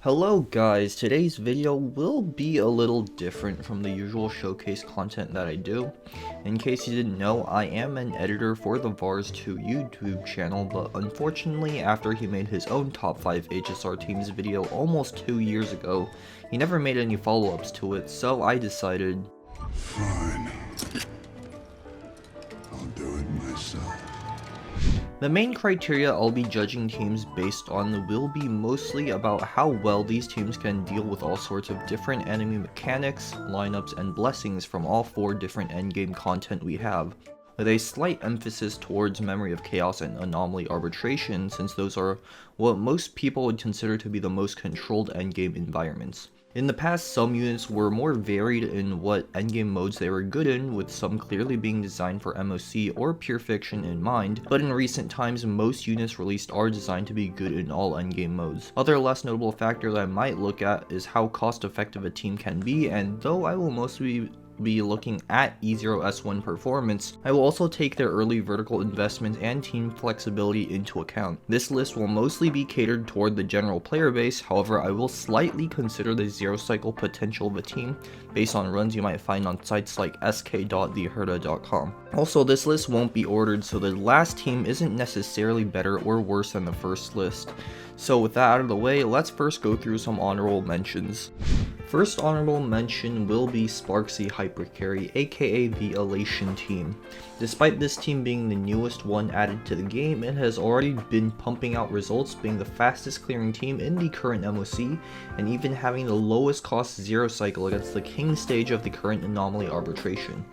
Hello guys, today's video will be a little different from the usual showcase content that I do. In case you didn't know, I am an editor for the Vars2 YouTube channel, but unfortunately after he made his own top 5 HSR teams video almost 2 years ago, he never made any follow-ups to it, so I decided, Fine. I'll do it myself. the main criteria I'll be judging teams based on will be mostly about how well these teams can deal with all sorts of different enemy mechanics, lineups, and blessings from all 4 different endgame content we have, with a slight emphasis towards Memory of Chaos and Anomaly Arbitration, since those are what most people would consider to be the most controlled endgame environments. In the past, some units were more varied in what endgame modes they were good in, with some clearly being designed for MOC or pure fiction in mind, but in recent times most units released are designed to be good in all endgame modes. Other less notable factor that I might look at is how cost effective a team can be, and though I will mostly be looking at E0S1 performance, I will also take their early vertical investment and team flexibility into account. This list will mostly be catered toward the general player base, however I will slightly consider the zero cycle potential of a team based on runs you might find on sites like sk.theherda.com. Also, this list won't be ordered, so the last team isn't necessarily better or worse than the first list. So with that out of the way, let's first go through some honorable mentions. First honorable mention will be Sparksy Hypercarry, aka the Elation team. Despite this team being the newest one added to the game, it has already been pumping out results, being the fastest clearing team in the current MOC, and even having the lowest cost zero cycle against the king stage of the current Anomaly Arbitration.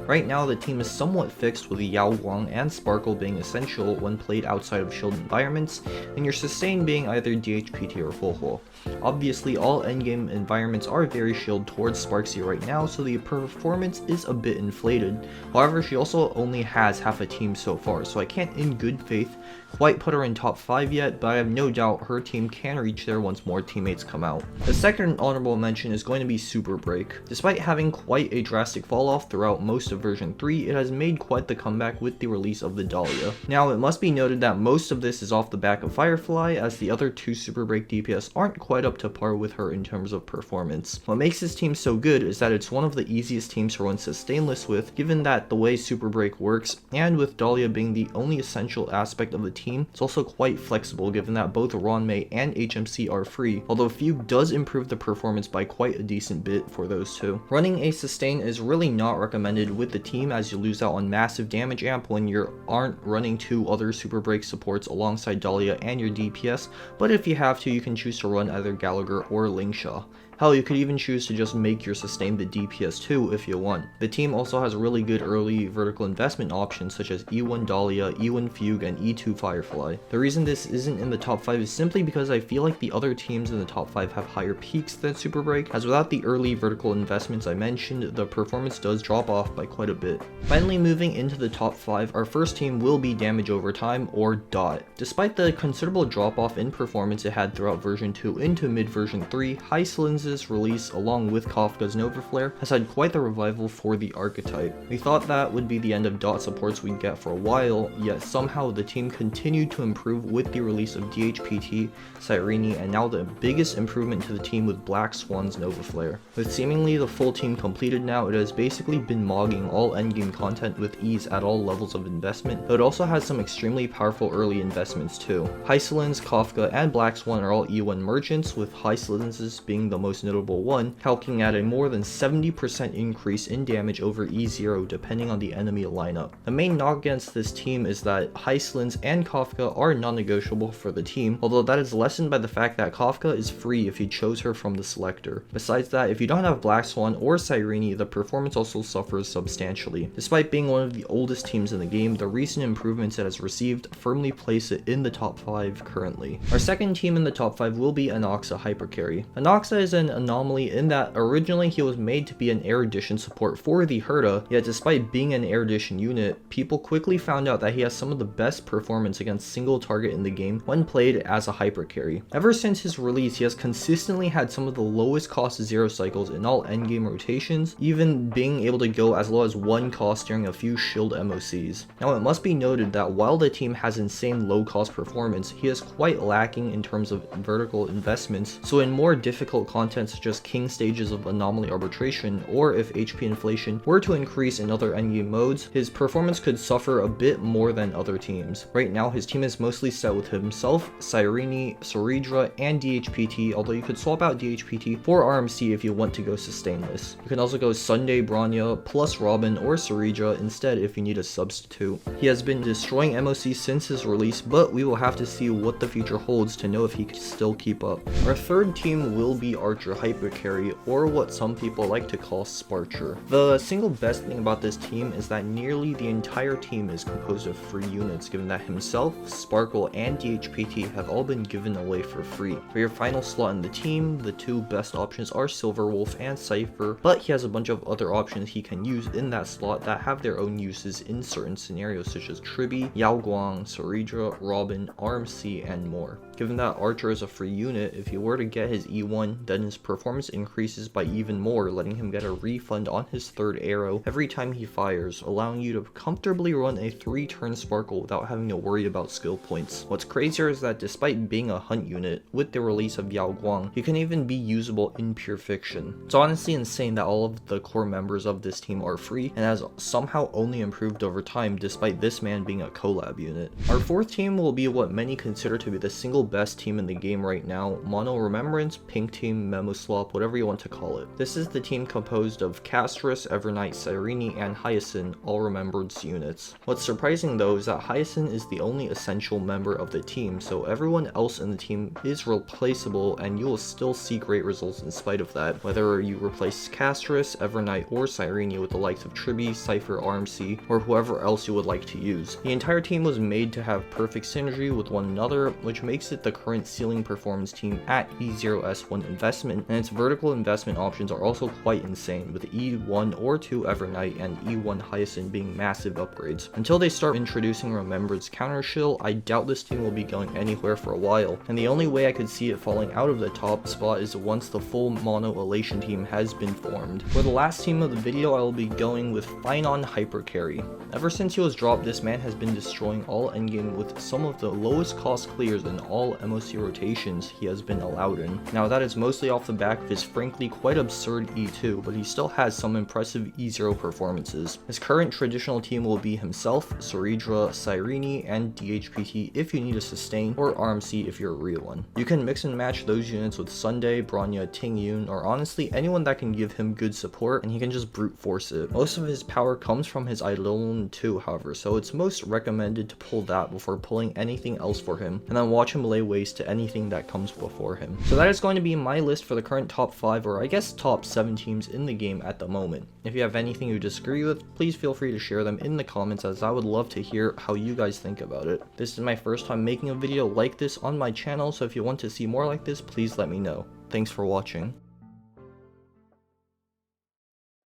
Right now the team is somewhat fixed, with Yao Guang and Sparkle being essential when played outside of shield environments, and your sustain being either DHPT or full hull. Obviously all endgame environments are very shield towards Sparksy right now, so the performance is a bit inflated. However, she also only has half a team so far, so I can't in good faith quite put her in top 5 yet, but I have no doubt her team can reach there once more teammates come out. The second honorable mention is going to be Super Break. Despite having quite a drastic fall off throughout most of version 3, it has made quite the comeback with the release of the Dahlia. Now it must be noted that most of this is off the back of Firefly, as the other 2 Super Break DPS aren't quite up to par with her in terms of performance. What makes this team so good is that it's one of the easiest teams to run sustainless with, given that the way Super Break works, and with Dahlia being the only essential aspect of the team, it's also quite flexible given that both Ronmei and HMC are free, although Fugue does improve the performance by quite a decent bit for those two. Running a sustain is really not recommended with the team, as you lose out on massive damage amp when you aren't running 2 other Super Break supports alongside Dahlia and your DPS, but if you have to, you can choose to run either Gallagher or Lingsha. Hell, you could even choose to just make your sustain the DPS too if you want. The team also has really good early vertical investment options such as E1 Dahlia, E1 Fugue, and E2 Firefly. The reason this isn't in the top 5 is simply because I feel like the other teams in the top 5 have higher peaks than Super Break, as without the early vertical investments I mentioned, the performance does drop off by quite a bit. Finally, moving into the top 5, our first team will be Damage Over Time, or DOT. Despite the considerable drop off in performance it had throughout version 2 into mid version 3, Heiselin's release along with Kafka's Nova Flare has had quite the revival for the archetype. We thought that would be the end of DOT supports we'd get for a while, yet somehow the team continued to improve with the release of DHPT, Cyrene, and now the biggest improvement to the team with Black Swan's Nova Flare. With seemingly the full team completed now, it has basically been mogging all endgame content with ease at all levels of investment, but it also has some extremely powerful early investments too. Heiselin's, Kafka, and Black Swan are all E1 merchants, with Heiselin's being the most notable one, calculating at a more than 70% increase in damage over E0 depending on the enemy lineup. The main knock against this team is that Heiselin's and Kafka are non-negotiable for the team, although that is lessened by the fact that Kafka is free if you chose her from the selector. Besides that, if you don't have Black Swan or Cyrene, the performance also suffers substantially. Despite being one of the oldest teams in the game, the recent improvements it has received firmly place it in the top 5 currently. Our second team in the top 5 will be Anoxa Hypercarry. Anoxa is an an anomaly in that originally he was made to be an erudition support for the Herta, yet despite being an erudition unit, people quickly found out that he has some of the best performance against single target in the game when played as a hyper carry. Ever since his release, he has consistently had some of the lowest cost zero cycles in all endgame rotations, even being able to go as low as 1 cost during a few shield MOCs. Now it must be noted that while the team has insane low cost performance, he is quite lacking in terms of vertical investments, so in more difficult content such as king stages of anomaly arbitration, or if HP inflation were to increase in other endgame modes, his performance could suffer a bit more than other teams. Right now his team is mostly set with himself, Cyrene, Soridra, and DHPT, although you could swap out DHPT for RMC if you want to go sustainless. You can also go Sunday Bronya plus Robin or Soridra instead if you need a substitute. He has been destroying MOC since his release, but we will have to see what the future holds to know if he can still keep up. Our third team will be Archer Hyper Carry, or what some people like to call Sparcher. The single best thing about this team is that nearly the entire team is composed of free units, given that himself, Sparkle, and DHPT have all been given away for free. For your final slot in the team, the two best options are Silverwolf and Cypher, but he has a bunch of other options he can use in that slot that have their own uses in certain scenarios such as Tribi, Yao Guang, Soridra, Robin, RMC, and more. Given that Archer is a free unit, if he were to get his E1, then his performance increases by even more, letting him get a refund on his third arrow every time he fires, allowing you to comfortably run a 3-turn Sparkle without having to worry about skill points. What's crazier is that despite being a hunt unit, with the release of Yao Guang, he can even be usable in pure fiction. It's honestly insane that all of the core members of this team are free, and has somehow only improved over time despite this man being a collab unit. Our fourth team will be what many consider to be the single best team in the game right now, Mono Remembrance, Pink Team, Memo Slop, whatever you want to call it. This is the team composed of Castris, Evernight, Cyrene, and Hyacinth, all Remembrance units. What's surprising though is that Hyacinth is the only essential member of the team, so everyone else in the team is replaceable and you will still see great results in spite of that, whether you replace Castris, Evernight, or Cyrene with the likes of Tribi, Cypher, RMC, or whoever else you would like to use. The entire team was made to have perfect synergy with one another, which makes it the current ceiling performance team at E0S1 investment, and its vertical investment options are also quite insane, with E1 or 2 Evernight and E1 Hyacinth being massive upgrades. Until they start introducing Remembrance counter shield, I doubt this team will be going anywhere for a while, and the only way I could see it falling out of the top spot is once the full Mono Elation team has been formed. For the last team of the video, I will be going with Finon Hyper Carry. Ever since he was dropped, this man has been destroying all endgame with some of the lowest cost clears in all MOC rotations he has been allowed in. Now that is mostly off the back of his frankly quite absurd E2, but he still has some impressive E0 performances. His current traditional team will be himself, Soridra, Cyrene, and DHPT if you need a sustain, or RMC if you're a real one. You can mix and match those units with Sunday, Bronya, Tingyun, or honestly anyone that can give him good support and he can just brute force it. Most of his power comes from his Eidolon 2 however, so it's most recommended to pull that before pulling anything else for him, and then watch him lay waste to anything that comes before him. So that is going to be my list for the current top 5, or I guess top 7 teams in the game at the moment. If you have anything you disagree with, please feel free to share them in the comments, as I would love to hear how you guys think about it. This is my first time making a video like this on my channel, so if you want to see more like this, please let me know. Thanks for watching.